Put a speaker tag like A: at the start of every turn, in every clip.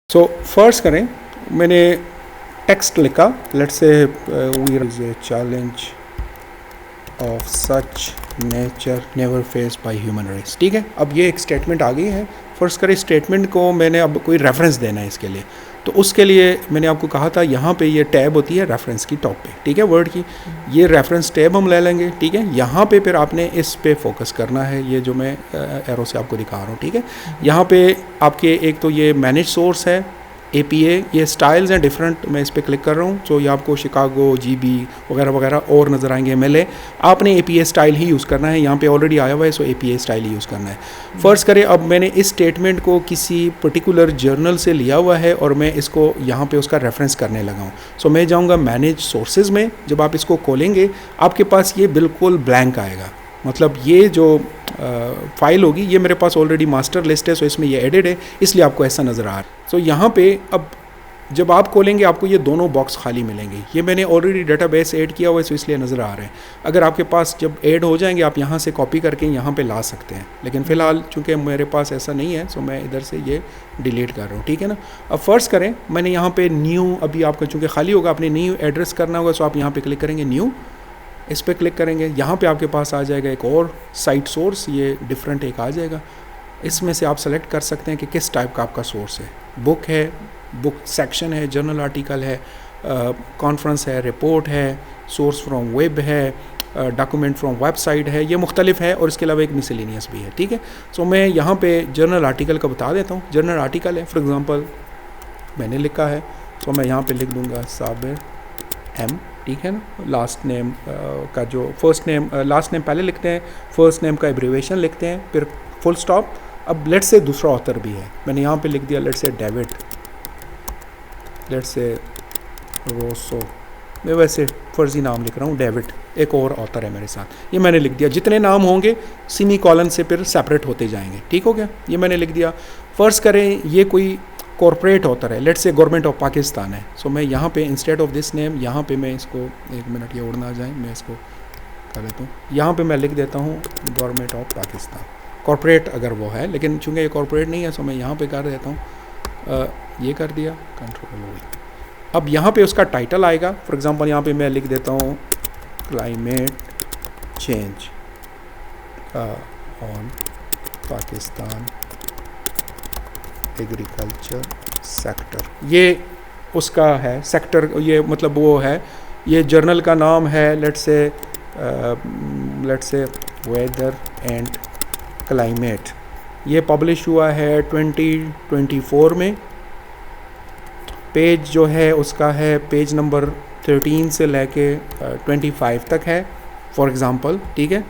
A: So first करें, मैंने text लिखा, let's say we is a challenge of such nature never face by human race. ठीक है, अब ये एक स्टेटमेंट आ गई है। फर्स्ट करें, स्टेटमेंट को मैंने अब कोई रेफरेंस देना है इसके लिए, तो उसके लिए मैंने आपको कहा था यहाँ पे ये टैब होती है रेफरेंस की टॉप पे, ठीक है, वर्ड की, ये रेफरेंस टैब हम ले लेंगे। ठीक है, यहाँ पे फिर आपने इस पे फोकस करना है, ये जो मैं एरो से आपको दिखा रहा हूँ। ठीक है, यहाँ पे आपके एक तो ये मैनेज सोर्स है, APA, ये स्टाइल्स हैं डिफरेंट, मैं इस पर क्लिक कर रहा हूँ, तो ये आपको शिकागो, GB वगैरह वगैरह और नज़र आएंगे। MLA आपने APA स्टाइल ही यूज़ करना है, यहाँ पे ऑलरेडी आया हुआ है, सो APA स्टाइल ही यूज़ करना है। फर्स्ट करें, अब मैंने इस स्टेटमेंट को किसी पर्टिकुलर जर्नल से लिया हुआ है और मैं इसको यहाँ पे उसका रेफरेंस करने लगा हूँ। सो मैं जाऊँगा मैनेज सोर्सेज में, जब आप इसको खोलेंगे आपके पास ये बिल्कुल ब्लैंक आएगा, मतलब ये जो फाइल होगी ये मेरे पास ऑलरेडी मास्टर लिस्ट है, सो इसमें ये एडिड है, इसलिए आपको ऐसा नज़र आ रहा है। सो यहाँ पे अब जब आप खोलेंगे आपको ये दोनों बॉक्स खाली मिलेंगे, ये मैंने ऑलरेडी डेटाबेस ऐड किया हुआ है, सो इसलिए नज़र आ रहे हैं। अगर आपके पास जब ऐड हो जाएंगे आप यहाँ से कॉपी करके यहाँ पे ला सकते हैं, लेकिन फ़िलहाल चूँकि मेरे पास ऐसा नहीं है, सो मैं इधर से ये डिलीट कर रहा हूँ। ठीक है ना, अब फर्स्ट करें, मैंने यहाँ पर न्यू, अभी आपका चूँकि खाली होगा, आपने न्यू एड्रेस करना होगा, सो आप यहाँ पर क्लिक करेंगे, न्यू, इस पर क्लिक करेंगे, यहाँ पे आपके पास आ जाएगा एक और साइट सोर्स, ये डिफरेंट एक आ जाएगा, इसमें से आप सेलेक्ट कर सकते हैं कि किस टाइप का आपका सोर्स है। बुक है, बुक सेक्शन है, जर्नल आर्टिकल है, कॉन्फ्रेंस है, रिपोर्ट है, सोर्स फ्रॉम वेब है, डॉक्यूमेंट फ्रॉम वेबसाइट है, ये मुख्तलिफ है, और इसके अलावा एक मिसलेनियस भी है। ठीक है, सो मैं यहाँ पे जर्नल आर्टिकल का बता देता हूँ। जर्नल आर्टिकल है, फॉर एग्ज़ाम्पल मैंने लिखा है, तो मैं यहाँ पर लिख दूँगा साबिर M, ठीक है ना, लास्ट नेम का जो फर्स्ट नेम, लास्ट नेम पहले लिखते हैं, फर्स्ट नेम का एब्रीवेशन लिखते हैं, फिर फुल स्टॉप। अब लेट्स से दूसरा ऑथर भी है, मैंने यहाँ पे लिख दिया let's say David, let's say Roseau, मैं वैसे फर्जी नाम लिख रहा हूँ, डेविड एक और ऑथर है मेरे साथ, ये मैंने लिख दिया। जितने नाम होंगे सेमी कॉलन से फिर सेपरेट होते जाएंगे, ठीक हो गया, ये मैंने लिख दिया। फर्स्ट करें, ये कोई कॉर्पोरेट होता है, लेट्स से गवर्नमेंट ऑफ पाकिस्तान है, सो मैं यहाँ पे इंस्टेड ऑफ दिस नेम, यहाँ पे मैं इसको, एक मिनट ये उड़ना जाए, मैं इसको कर देता हूँ, यहाँ पे मैं लिख देता हूँ गवर्नमेंट ऑफ पाकिस्तान, कॉर्पोरेट अगर वो है, लेकिन चूँकि ये कॉर्पोरेट नहीं है, सो मैं यहाँ पे कर देता हूँ, ये कर दिया, कंट्रोल। अब यहाँ पे उसका टाइटल आएगा, फॉर एग्ज़ाम्पल यहाँ पे मैं लिख देता हूँ climate change on Pakistan agriculture sector, ये उसका है सेक्टर, ये मतलब वो है, ये जर्नल का नाम है, let's say weather and climate, ये पब्लिश हुआ है 2024 में। पेज जो है उसका है पेज नंबर 13 से लेके 25 तक है, फॉर एग्ज़ाम्पल, ठीक है,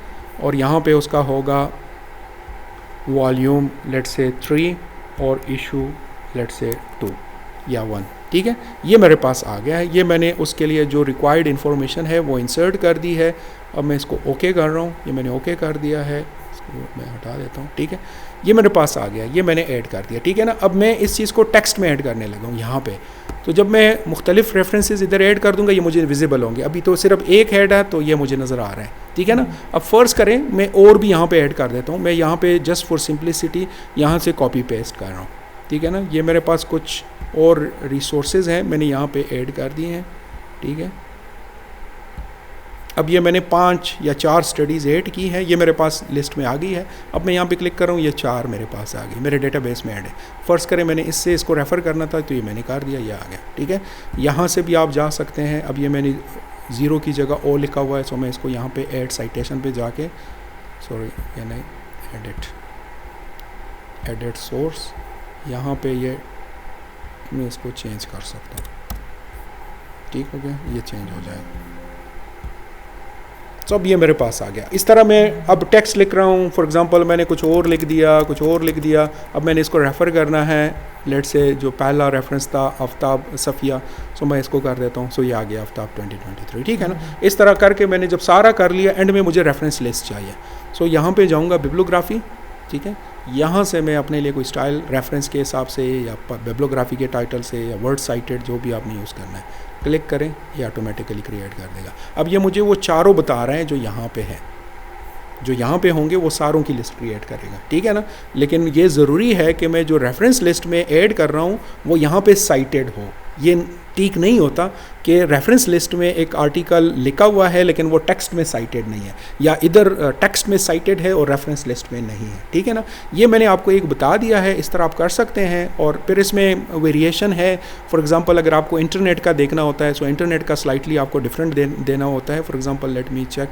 A: और यहाँ पे उसका होगा वॉल्यूम लेट्स से 3 और इशू लेट्स से 2 या 1, ठीक है, ये मेरे पास आ गया है। ये मैंने उसके लिए जो रिक्वायर्ड इन्फॉर्मेशन है वो इंसर्ट कर दी है। अब मैं इसको ओके कर रहा हूँ, ये मैंने ओके कर दिया है, इसको मैं हटा देता हूँ, ठीक है, ये मेरे पास आ गया, ये मैंने ऐड कर दिया, ठीक है ना। अब मैं इस चीज़ को टेक्स्ट में ऐड करने लगा हूँ यहाँ पे, तो जब मैं मुख्तलिफ रेफरेंसेस इधर ऐड कर दूंगा ये मुझे विजिबल होंगे। अभी तो सिर्फ एक हेड है तो ये मुझे नज़र आ रहा है, ठीक है ना। अब फर्स्ट करें, मैं और भी यहाँ पे ऐड कर देता हूँ, मैं यहाँ पे जस्ट फॉर सिंप्लिसिटी यहाँ से कॉपी पेस्ट कर रहा हूँ, ठीक है ना। ये मेरे पास कुछ और रिसोर्सेज हैं, मैंने यहाँ पे ऐड कर दिए हैं, ठीक है। अब ये मैंने 5 या 4 स्टडीज़ ऐड की है, ये मेरे पास लिस्ट में आ गई है। अब मैं यहाँ पे क्लिक कर रहा हूँ, ये 4 मेरे पास आ गई, मेरे डेटाबेस में ऐड है। फर्स्ट करें, मैंने इससे इसको रेफ़र करना था तो ये मैंने कर दिया, ये आ गया, ठीक है। यहाँ से भी आप जा सकते हैं। अब ये मैंने 0 की जगह ओ लिखा हुआ है, सो मैं इसको यहाँ पे ऐड साइटेशन पे जाके, सॉरी ये नहीं, एडिट सोर्स, यहाँ पे ये मैं इसको चेंज कर सकता हूँ, ठीक हो गया, ये चेंज हो जाएगा। तो अब ये मेरे पास आ गया। इस तरह मैं अब टेक्स्ट लिख रहा हूँ, फॉर एग्जांपल मैंने कुछ और लिख दिया, कुछ और लिख दिया। अब मैंने इसको रेफ़र करना है, लेट्स से जो पहला रेफरेंस था आफ्ताब सफ़िया, सो मैं इसको कर देता हूँ, सो ये आ गया आफ्ताब 2023, ठीक है ना। इस तरह करके मैंने जब सारा कर लिया, एंड में मुझे रेफरेंस लिस्ट चाहिए, सो यहाँ पे जाऊँगा बिब्लियोग्राफी, ठीक है, यहाँ से मैं अपने लिए कोई स्टाइल रेफरेंस के हिसाब से या बिब्लियोग्राफी के टाइटल से या वर्ड साइटेड जो भी आपने यूज़ करना है, क्लिक करें, ये ऑटोमेटिकली क्रिएट कर देगा। अब ये मुझे वो चारों बता रहे हैं जो यहाँ पे है, जो यहाँ पे होंगे वो सारों की लिस्ट क्रिएट करेगा, ठीक है ना। लेकिन ये ज़रूरी है कि मैं जो रेफरेंस लिस्ट में ऐड कर रहा हूँ वो यहाँ पे साइटेड हो। ये ठीक नहीं होता कि रेफरेंस लिस्ट में एक आर्टिकल लिखा हुआ है लेकिन वो टेक्स्ट में साइटेड नहीं है, या इधर टेक्स्ट में साइटेड है और रेफरेंस लिस्ट में नहीं है, ठीक है ना। ये मैंने आपको एक बता दिया है, इस तरह आप कर सकते हैं। और फिर इसमें वेरिएशन है। फॉर एग्जांपल अगर आपको इंटरनेट का देखना होता है, सो इंटरनेट का स्लाइटली आपको डिफरेंट देना होता है। For example let me check,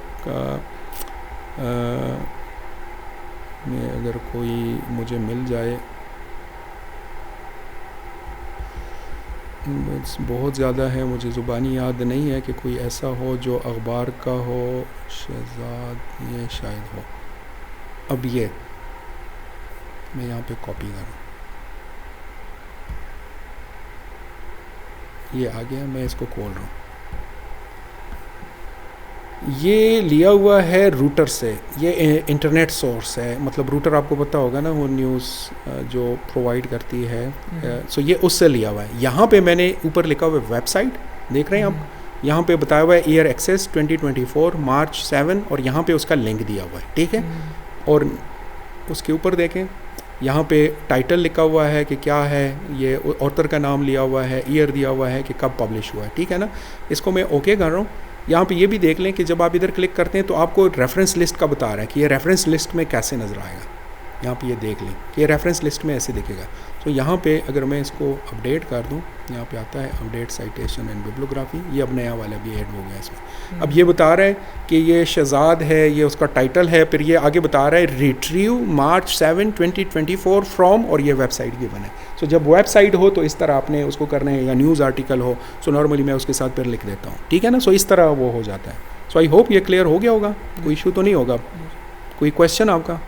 A: अगर कोई मुझे मिल जाए, बहुत ज़्यादा है, मुझे ज़ुबानी याद नहीं है कि कोई ऐसा हो जो अखबार का हो। शहजाद ये शायद हो। अब ये मैं यहाँ पे कॉपी करूँ, ये आ गया, मैं इसको खोल रहा हूँ। ये लिया हुआ है रूटर से, ये इंटरनेट सोर्स है, मतलब रूटर आपको पता होगा ना, वो न्यूज़ जो प्रोवाइड करती है। सो ये उससे लिया हुआ है। यहाँ पे मैंने ऊपर लिखा हुआ है वेबसाइट, देख रहे हैं आप, यहाँ पे बताया हुआ है ईयर एक्सेस 2024 मार्च 7, और यहाँ पे उसका लिंक दिया हुआ है, ठीक है। और उसके ऊपर देखें, यहाँ पे टाइटल लिखा हुआ है कि क्या है, ये ऑथर का नाम लिया हुआ है, ईयर दिया हुआ है कि कब पब्लिश हुआ है, ठीक है ना। इसको मैं ओके कर रहा हूँ। यहाँ पे ये भी देख लें कि जब आप इधर क्लिक करते हैं तो आपको रेफरेंस लिस्ट का बता रहा है कि ये रेफरेंस लिस्ट में कैसे नज़र आएगा। यहाँ पे ये देख लें कि ये रेफरेंस लिस्ट में ऐसे दिखेगा। तो यहाँ पे अगर मैं इसको अपडेट कर दूँ, यहाँ पे आता है अपडेट साइटेशन एंड बिब्लियोग्राफी, ये अब नया वाला भी ऐड हो गया इसमें। अब ये बता रहा है कि ये शहजाद है, ये उसका टाइटल है, फिर ये आगे बता रहा है रिट्रीव मार्च 7 2024 फ्रॉम, और ये वेबसाइट गिवन है। सो जब वेबसाइट हो तो इस तरह आपने उसको करना है, या न्यूज़ आर्टिकल हो, सो नॉर्मली मैं उसके साथ फिर लिख देता हूँ, ठीक है ना। सो इस तरह वो हो जाता है। सो आई होप ये क्लियर हो गया होगा, कोई इशू तो नहीं होगा। कोई क्वेश्चन आपका?